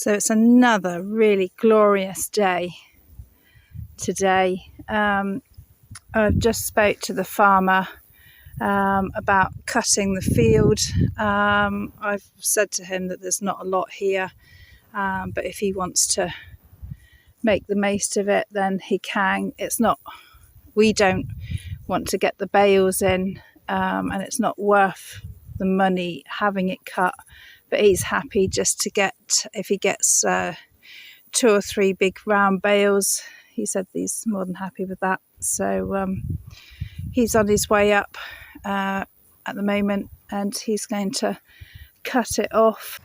So it's another really glorious day today. I've just spoke to the farmer about cutting the field. I've said to him that there's not a lot here, but if he wants to make the most of it, then he can. We don't want to get the bales in, and it's not worth the money having it cut, but he's happy just to get, if he gets 2 or 3 big round bales, he said he's more than happy with that. So he's on his way up at the moment, and he's going to cut it off.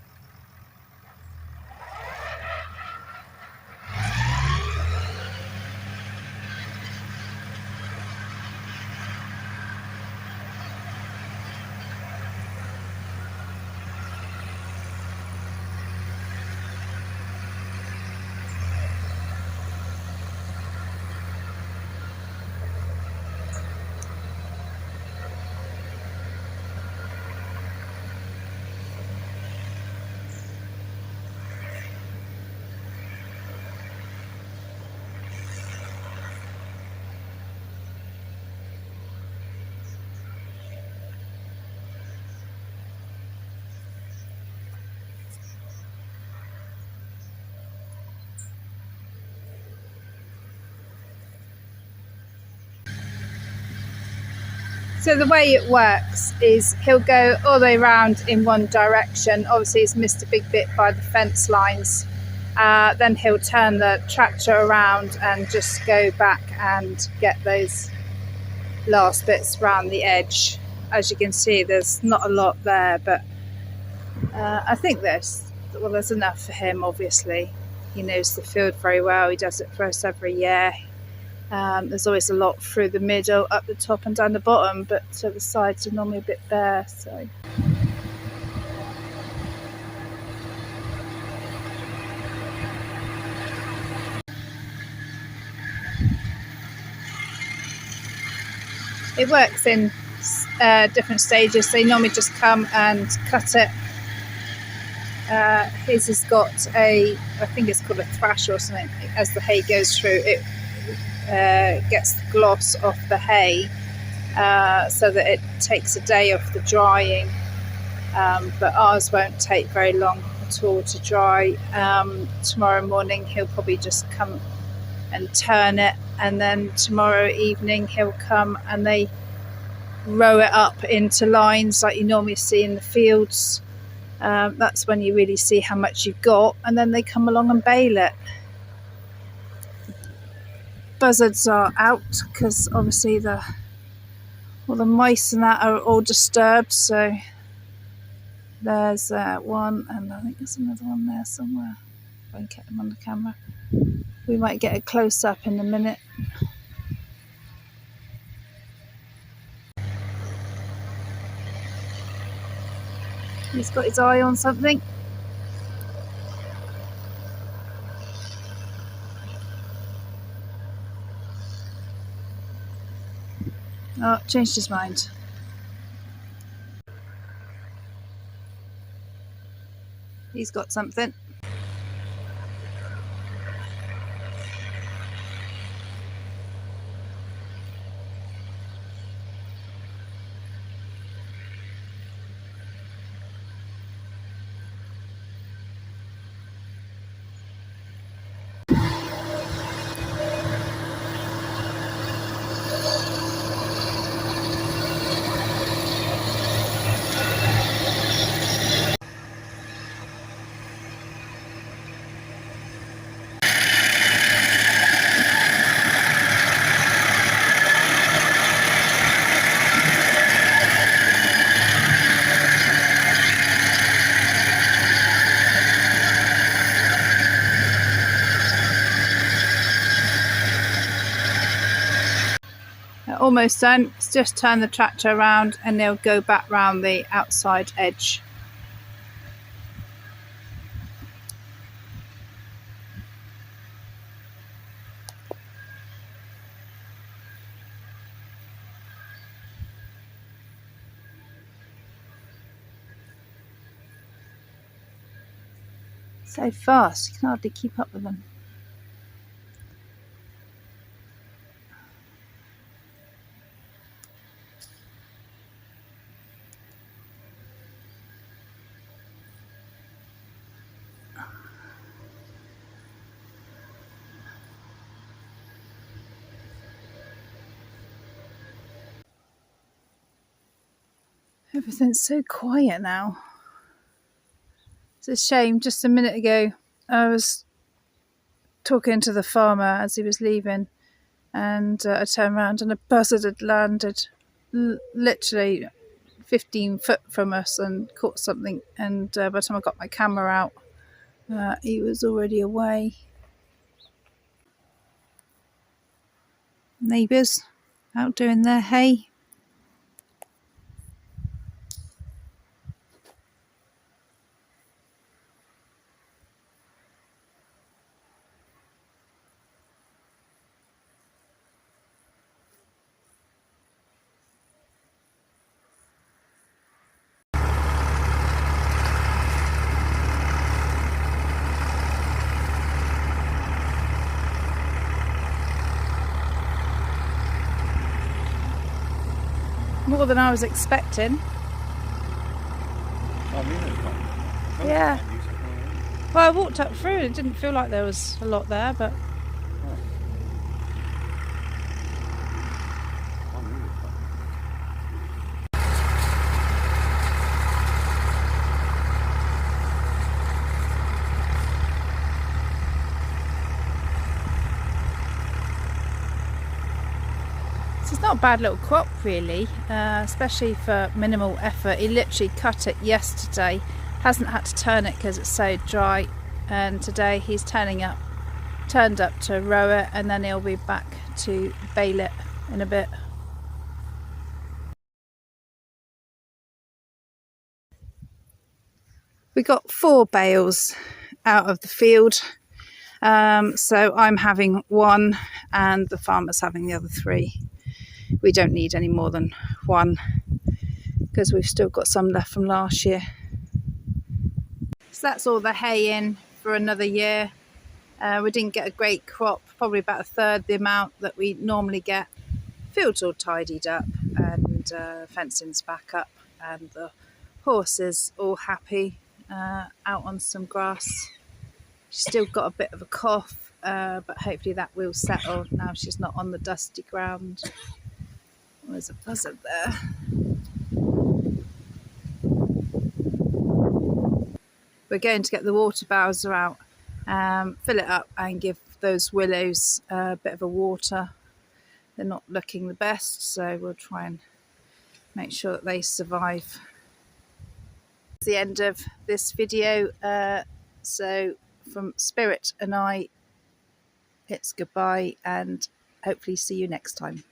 So the way it works is he'll go all the way around in one direction. Obviously he's missed a big bit by the fence lines. Then he'll turn the tractor around and just go back and get those last bits around the edge. As you can see, there's not a lot there, but I think there's enough for him. Obviously he knows the field very well. He does it for us every year. There's always a lot through the middle, up the top and down the bottom, but the sides are normally a bit bare. So it works in different stages. They normally just come and cut it. His has got I think it's called a thrash or something. As the hay goes through, it gets the gloss off the hay, so that it takes a day off the drying, but ours won't take very long at all to dry. Tomorrow morning he'll probably just come and turn it, and then tomorrow evening he'll come and they row it up into lines like you normally see in the fields. That's when you really see how much you've got, and then they come along and bale it. Buzzards are out because obviously all the mice and that are all disturbed. So there's one, and I think there's another one there somewhere. I won't get them on the camera. We might get a close up in a minute. He's got his eye on something. Oh, changed his mind. He's got something. Almost done. It's just turn the tractor around and they'll go back round the outside edge. So fast, you can hardly keep up with them. Everything's so quiet now. It's a shame. Just a minute ago, I was talking to the farmer as he was leaving, and I turned around and a buzzard had landed literally 15 foot from us and caught something. And by the time I got my camera out, he was already away. Neighbours out doing their hay. More than I was expecting. Yeah. Well, I walked up through and it didn't feel like there was a lot there, but it's not a bad little crop really, especially for minimal effort. He literally cut it yesterday, hasn't had to turn it because it's so dry, and today he's turned up to row it, and then he'll be back to bale it in a bit. We got 4 bales out of the field, so I'm having 1 and the farmer's having the other 3. We don't need any more than 1 because we've still got some left from last year. So that's all the hay in for another year. We didn't get a great crop, probably about a third the amount that we normally get. Fields all tidied up and fencing's back up, and the horses all happy out on some grass. She's still got a bit of a cough, but hopefully that will settle now she's not on the dusty ground. There's a buzzard there. We're going to get the water bowser out, fill it up and give those willows a bit of a water. They're not looking the best, so we'll try and make sure that they survive. That's the end of this video. So from Spirit and I, it's goodbye and hopefully see you next time.